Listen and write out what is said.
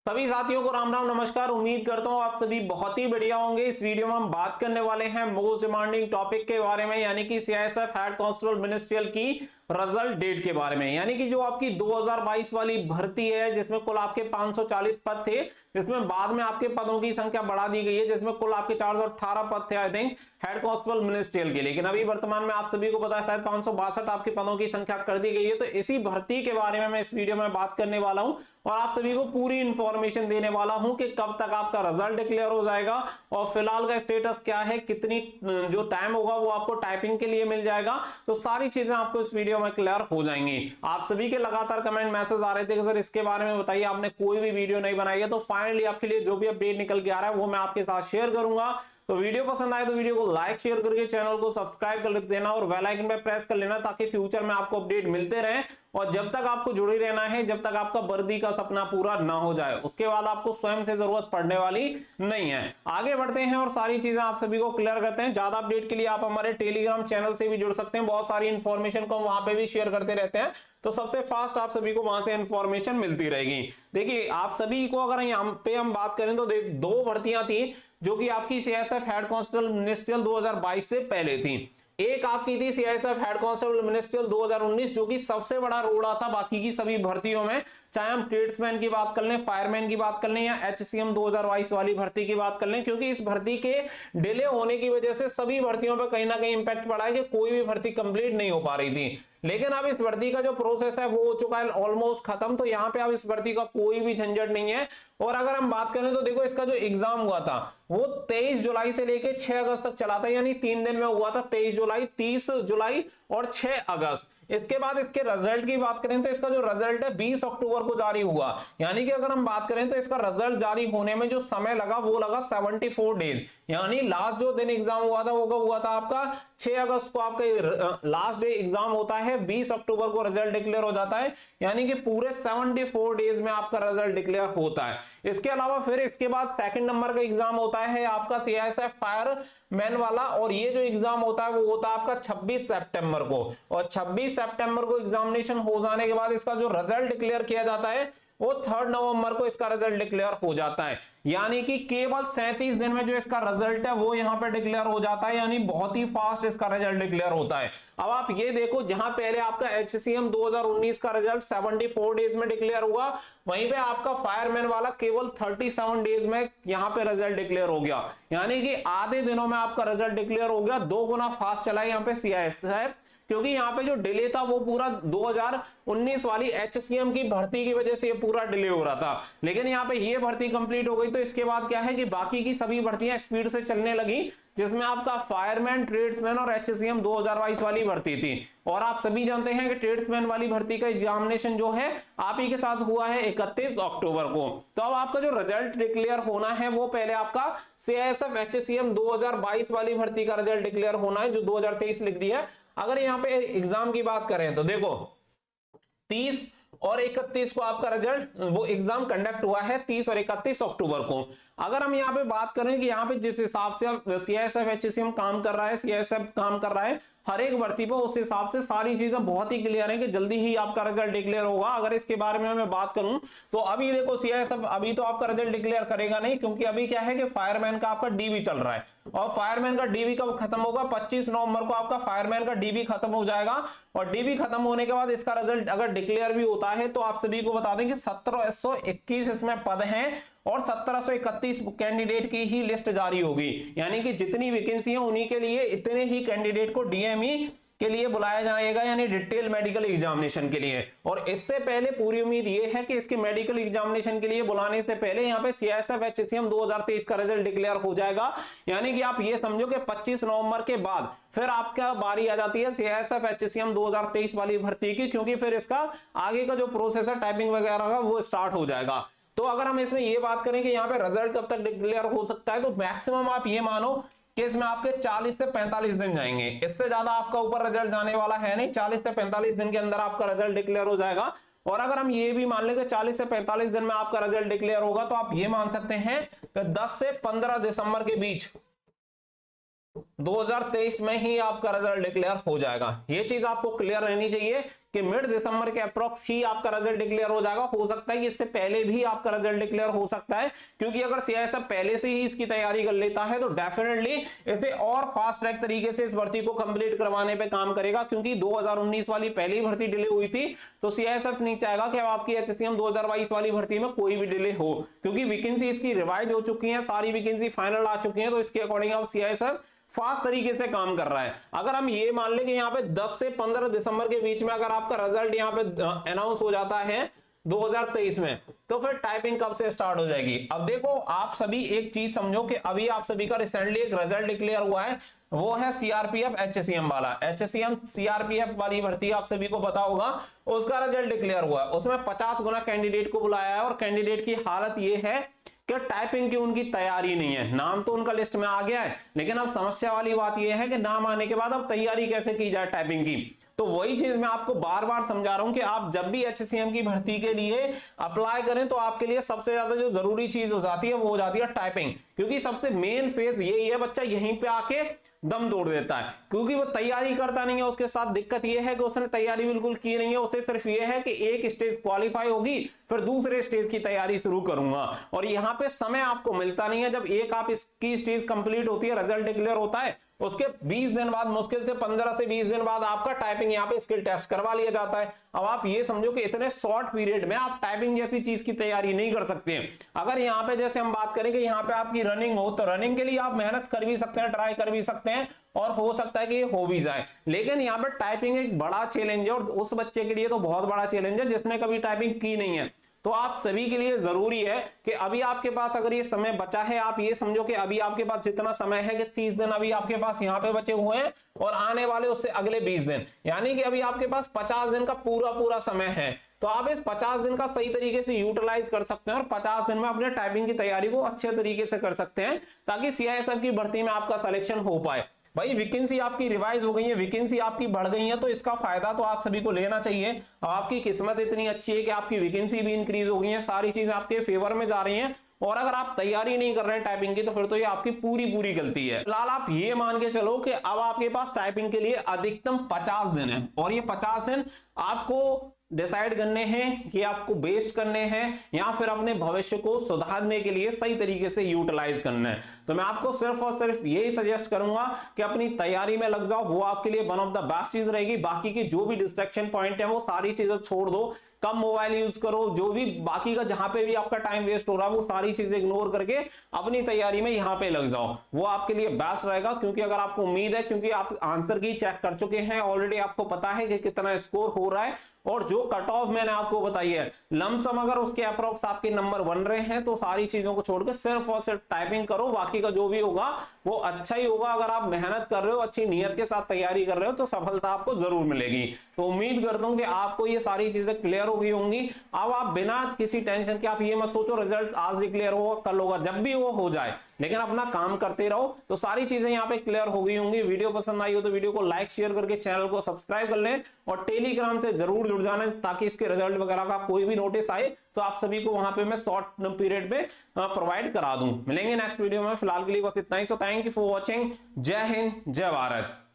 सभी साथियों को राम राम नमस्कार। उम्मीद करता हूं आप सभी बहुत ही बढ़िया होंगे। इस वीडियो में हम बात करने वाले हैं मोस्ट डिमांडिंग टॉपिक के बारे में, यानी कि सीआईएसएफ हेड कांस्टेबल मिनिस्ट्रियल की रिजल्ट डेट के बारे में। यानी कि जो आपकी 2022 वाली भर्ती है जिसमें कुल आपके 540 पद थे, जिसमें बाद में आपके पदों की संख्या बढ़ा दी गई है, जिसमें कुल आपके 418 पद थे I think head constable ministerial के। लेकिन अभी वर्तमान में आप सभी को पता है शायद 562 आपके पदों की संख्या कर दी गई है। तो इसी भर्ती के बारे में मैं इस वीडियो में बात करने वाला हूं और आप सभी को पूरी इंफॉर्मेशन देने वाला हूं कि कब तक आपका रिजल्ट डिक्लेयर हो जाएगा और फिलहाल का स्टेटस क्या है, कितनी जो टाइम होगा वो आपको टाइपिंग के लिए मिल जाएगा। तो सारी चीजें आपको इस वीडियो में क्लियर हो जाएंगी। आप सभी के लगातार कमेंट मैसेज आ रहे थे कि सर इसके बारे में बताइए, आपने कोई भी वीडियो नहीं बनाई है। तो फाइनली आपके लिए जो भी अपडेट निकल के आ रहा है वो मैं आपके साथ शेयर करूंगा। तो वीडियो पसंद आए तो वीडियो को लाइक शेयर करके चैनल को सब्सक्राइब कर देना और बेल आइकन पे प्रेस कर लेना ताकि फ्यूचर में आपको अपडेट मिलते रहे। और जब तक आपको जुड़े रहना है, जब तक आपका वर्दी का सपना पूरा ना हो जाए, उसके बाद आपको स्वयं से जरूरत पड़ने वाली नहीं है। आगे बढ़ते हैं और सारी चीजें आप सभी को क्लियर करते हैं। ज्यादा अपडेट के लिए आप हमारे टेलीग्राम चैनल से भी जुड़ सकते हैं, बहुत सारी इंफॉर्मेशन को वहां पे भी शेयर करते रहते हैं, तो सबसे फास्ट आप सभी को वहां से इंफॉर्मेशन मिलती रहेगी। देखिए आप सभी को अगर यहाँ पे हम बात करें तो दो भर्तियां थी जो कि आपकी सीआईएसएफ हेड कांस्टेबल मिनिस्ट्रियल 2022 से पहले थी। एक आपकी थी सीआईएसएफ हेड कांस्टेबल मिनिस्ट्रियल 2019 जो कि सबसे बड़ा रोड़ा था बाकी की सभी भर्तियों में, चाहे हम ट्रेड्समैन की बात कर लें, फायरमैन की बात कर लें या एचसीएम 2022 वाली भर्ती की बात कर लें, क्योंकि इस भर्ती के डिले होने की वजह से सभी भर्तियों पर कहीं ना कहीं इंपैक्ट पड़ा है कि कोई भी भर्ती कंप्लीट नहीं हो पा रही थी। लेकिन अब इस भर्ती का जो प्रोसेस है वो हो चुका है ऑलमोस्ट खत्म, तो यहाँ पे अब इस भर्ती का कोई भी झंझट नहीं है। और अगर हम बात करें तो देखो इसका जो एग्जाम हुआ था वो 23 जुलाई से लेकर 6 अगस्त तक चला था, यानी 3 दिन में हुआ था, 23 जुलाई, 30 जुलाई और 6 अगस्त। इसके बाद इसके रिजल्ट की बात करें तो इसका जो रिजल्ट है 20 अक्टूबर को जारी हुआ। यानी कि अगर हम बात करें तो इसका रिजल्ट जारी होने में जो समय लगा वो लगा 74 डेज। यानी लास्ट जो दिन एग्जाम हुआ था वो कब हुआ था आपका 6 अगस्त को आपका लास्ट डे एग्जाम होता है, 20 अक्टूबर को रिजल्ट डिक्लेयर हो जाता है, यानी कि पूरे 74 डेज में आपका रिजल्ट डिक्लेयर होता है। इसके अलावा फिर इसके बाद सेकंड नंबर का एग्जाम होता है आपका सीआईएसएफ फायर मैन वाला, और ये जो एग्जाम होता है वो होता है आपका 26 सितंबर को। और 26 सितंबर को एग्जामिनेशन हो जाने के बाद इसका जो रिजल्ट डिक्लेयर किया जाता है वो 3 नवंबर को इसका रिजल्ट डिक्लेयर हो जाता है। यानी कि केवल 37 दिन में जो इसका रिजल्ट है वो यहाँ पे डिक्लेयर हो जाता है, यानी बहुत ही फास्ट इसका रिजल्ट डिक्लेयर होता है। अब आप ये देखो, जहां पहले आपका एचसीएम 2019 का रिजल्ट 74 डेज में डिक्लेयर हुआ, वहीं पे आपका फायरमैन वाला केवल 37 डेज में यहाँ पे रिजल्ट डिक्लेयर हो गया। यानी कि आधे दिनों में आपका रिजल्ट डिक्लेयर हो गया, 2 गुना फास्ट चला है यहाँ पे सीआईएसएफ, क्योंकि यहाँ पे जो डिले था वो पूरा 2019 वाली एचसीएम की भर्ती की वजह से ये पूरा डिले हो रहा था। लेकिन यहाँ पे ये भर्ती कंप्लीट हो गई, तो इसके बाद क्या है कि बाकी की सभी भर्तियां स्पीड से चलने लगी, जिसमें आपका फायरमैन, ट्रेड्समैन और एचसीएम 2022 वाली भर्ती थी। और आप सभी जानते हैं कि ट्रेड्समैन वाली भर्ती का एग्जामिनेशन जो है आप ही के साथ हुआ है 31 अक्टूबर को। तो अब आपका जो रिजल्ट डिक्लेयर होना है वो पहले आपका सीआईएसएफ एचसीएम 2022 वाली भर्ती का रिजल्ट डिक्लेयर होना है, जो 2023 लिख दिया है। अगर यहाँ पे एग्जाम की बात करें तो देखो 30 और 31 को आपका रिजल्ट वो एग्जाम कंडक्ट हुआ है, 30 और 31 अक्टूबर को। अगर हम यहाँ पे बात करें कि यहाँ पे जिस हिसाब से सीआईएसएफ एचसीएम काम कर रहा है, सीआईएसएफ काम कर रहा है हर एक भर्ती पर, उस हिसाब से सारी चीजें बहुत ही क्लियर है कि जल्दी ही आपका रिजल्ट डिक्लेयर होगा। अगर इसके बारे में मैं बात करूं तो अभी देखो सीआईएसएफ अभी तो आपका रिजल्ट डिक्लेयर करेगा नहीं, क्योंकि अभी क्या है कि फायरमैन का आपका डीवी चल रहा है, और फायरमैन का डीवी कब खत्म होगा, 25 नवंबर को आपका फायरमैन का डीवी खत्म हो जाएगा। और डीवी खत्म होने के बाद इसका रिजल्ट अगर डिक्लेयर भी होता है तो आप सभी को बता दें कि 1721 इसमें पद हैं और 1731 कैंडिडेट की ही लिस्ट जारी होगी। यानी कि जितनी वैकेंसी है उन्हीं के लिए इतने ही कैंडिडेट को डीएमई के लिए बुलाया जाएगा, यानी डिटेल मेडिकल एग्जामिनेशन के लिए। और इससे पहले पूरी उम्मीद ये है कि इसके मेडिकल एग्जामिनेशन के लिए बुलाने से पहले यहाँ पे सीआईएसएफ एचसीएम 2023 का रिजल्ट डिक्लेयर हो जाएगा। यानी कि आप ये समझो कि 25 नवंबर के बाद फिर आपका बारी आ जाती है सीआईएसएफ एचसीएम 2023 वाली भर्ती की, क्योंकि फिर इसका आगे का जो प्रोसेस है टाइपिंग वगैरह का वो स्टार्ट हो जाएगा। तो अगर हम इसमें ये बात करें कि यहाँ पे रिजल्ट कब तक डिक्लेयर हो सकता है, तो मैक्सिमम आप ये मानो कि इसमें आपके 40 से 45 दिन जाएंगे, इससे ज्यादा आपका ऊपर रिजल्ट जाने वाला है नहीं। 40 से 45 दिन के अंदर आपका रिजल्ट डिक्लेयर हो जाएगा। और अगर हम ये भी मान लें कि 40 से 45 दिन में आपका रिजल्ट डिक्लेयर होगा, तो आप ये मान सकते हैं कि 10 से 15 दिसंबर के बीच 2023 में ही आपका रिजल्ट डिक्लेयर हो जाएगा। ये चीज आपको क्लियर रहनी चाहिए कि मिड दिसंबर के अप्रोक्स ही आपका रिजल्ट डिक्लेयर हो जाएगा। हो सकता है कि इससे पहले भी आपका रिजल्ट डिक्लेयर हो सकता है, क्योंकि अगर सीआईएसएफ पहले से ही इसकी तैयारी कर लेता है तो डेफिनेटली इसे और फास्ट ट्रैक तरीके से इस भर्ती को कंप्लीट करवाने पे काम करेगा, क्योंकि 2019 वाली पहली भर्ती डिले हुई थी तो सीआईएसएफ नहीं चाहेगा कि अब आपकी एचसीएम 2022 वाली भर्ती में कोई भी डिले हो, क्योंकि वैकेंसी इसकी रिवाइज हो चुकी है, सारी वैकेंसी फाइनल आ चुकी है। तो इसके अकॉर्डिंग अब सीआईएसएफ फास्ट तरीके से काम कर रहा है। अगर हम ये मान लें कि यहाँ पे 10 से 15 दिसंबर के बीच में अगर आपका रिजल्ट यहाँ पे अनाउंस हो जाता है 2023 में, तो फिर टाइपिंग कब से स्टार्ट हो जाएगी। अब देखो आप सभी एक चीज समझो कि अभी आप सभी का रिसेंटली एक रिजल्ट डिक्लेयर हुआ है, वो है सीआरपीएफ एचसीएम वाला। एचसीएम सीआरपीएफ वाली भर्ती आप सभी को पता होगा, उसका रिजल्ट डिक्लेयर हुआ है। उसमें 50 गुना कैंडिडेट को बुलाया है और कैंडिडेट की हालत ये है कि टाइपिंग की उनकी तैयारी नहीं है। नाम तो उनका लिस्ट में आ गया है, लेकिन अब समस्या वाली बात यह है कि नाम आने के बाद अब तैयारी कैसे की जाए टाइपिंग की। तो वही चीज मैं आपको बार बार समझा रहा हूं कि आप जब भी एचसीएम की भर्ती के लिए अप्लाई करें तो आपके लिए सबसे ज्यादा जो जरूरी चीज हो जाती है वो हो जाती है टाइपिंग, क्योंकि सबसे मेन फेज यही है, बच्चा यहीं पे आके दम तोड़ देता है, क्योंकि वो तैयारी करता नहीं है। उसके साथ दिक्कत ये है कि उसने तैयारी बिल्कुल की नहीं है, उसे सिर्फ ये है कि एक स्टेज क्वालिफाई होगी फिर दूसरे स्टेज की तैयारी शुरू करूंगा, और यहाँ पे समय आपको मिलता नहीं है। जब एक आप इसकी स्टेज कंप्लीट होती है, रिजल्ट डिक्लेयर होता है, उसके 20 दिन बाद, मुश्किल से 15 से 20 दिन बाद आपका टाइपिंग यहाँ पे स्किल टेस्ट करवा लिया जाता है। अब आप ये समझो कि इतने शॉर्ट पीरियड में आप टाइपिंग जैसी चीज की तैयारी नहीं कर सकते हैं। अगर यहाँ पे जैसे हम बात करें कि यहाँ पे आपकी रनिंग हो, तो रनिंग के लिए आप मेहनत कर भी सकते हैं, ट्राई कर भी सकते हैं, और हो सकता है कि ये हो भी जाए। लेकिन यहाँ पे टाइपिंग एक बड़ा चैलेंज है, और उस बच्चे के लिए तो बहुत बड़ा चैलेंज है जिसने कभी टाइपिंग की नहीं है। तो आप सभी के लिए जरूरी है कि अभी आपके पास अगर ये समय बचा है, आप ये समझो कि अभी आपके पास जितना समय है कि 30 दिन अभी आपके पास यहाँ पे बचे हुए हैं, और आने वाले उससे अगले 20 दिन, यानी कि अभी आपके पास 50 दिन का पूरा समय है। तो आप इस 50 दिन का सही तरीके से यूटिलाइज कर सकते हैं और 50 दिन में अपने टाइपिंग की तैयारी को अच्छे तरीके से कर सकते हैं, ताकि सीआईएसएफ की भर्ती में आपका सिलेक्शन हो पाए। भाई वैकेंसी आपकी रिवाइज हो गई है, वैकेंसी आपकी बढ़ गई है, तो इसका फायदा तो आप सभी को लेना चाहिए। अब आपकी किस्मत इतनी अच्छी है कि आपकी वैकेंसी भी इंक्रीज हो गई है, सारी चीजें आपके फेवर में जा रही हैं, और अगर आप तैयारी नहीं कर रहे हैं टाइपिंग की तो फिर तो ये आपकी पूरी गलती है। फिलहाल आप ये मान के चलो कि अब आपके पास टाइपिंग के लिए अधिकतम 50 दिन है, और ये 50 दिन आपको डिसाइड करने हैं कि आपको बेस्ट करने हैं या फिर अपने भविष्य को सुधारने के लिए सही तरीके से यूटिलाइज करना है। तो मैं आपको सिर्फ और सिर्फ यही सजेस्ट करूंगा कि अपनी तैयारी में लग जाओ, वो आपके लिए वन ऑफ द बेस्ट चीज रहेगी। बाकी की जो भी डिस्ट्रैक्शन पॉइंट है वो सारी चीजें छोड़ दो, कम मोबाइल यूज करो, जो भी बाकी का जहां पे भी आपका टाइम वेस्ट हो रहा है वो सारी चीजें इग्नोर करके अपनी तैयारी में यहां पे लग जाओ, वो आपके लिए बेस्ट रहेगा। क्योंकि अगर आपको उम्मीद है, क्योंकि आप आंसर की चेक कर चुके हैं ऑलरेडी, आपको पता है कि कितना स्कोर हो रहा है, और जो कट ऑफ मैंने आपको बताई है लमसम अगर उसके अप्रोक्स आपके नंबर बन रहे हैं, तो सारी चीजों को छोड़कर सिर्फ और सिर्फ टाइपिंग करो, बाकी का जो भी होगा वो अच्छा ही होगा। अगर आप मेहनत कर रहे हो, अच्छी नियत के साथ तैयारी कर रहे हो, तो सफलता आपको जरूर मिलेगी। तो उम्मीद करता हूं कि आपको ये सारी चीजें क्लियर हो गई होंगी। अब आप बिना किसी टेंशन के, आप ये मत सोचो रिजल्ट आज डिक्लेयर होगा कल होगा, जब भी वो हो जाए, लेकिन अपना काम करते रहो। तो सारी चीजें यहाँ पे क्लियर हो गई होंगी। वीडियो पसंद आई हो तो वीडियो को लाइक शेयर करके चैनल को सब्सक्राइब कर लें, और टेलीग्राम से जरूर जुड़ जाना, ताकि इसके रिजल्ट वगैरह का कोई भी नोटिस आए तो आप सभी को वहां पे मैं शॉर्ट पीरियड में प्रोवाइड करा दूं। मिलेंगे नेक्स्ट वीडियो में, फिलहाल के लिए बस इतना ही। So thank you for watching. जय हिंद, जय भारत।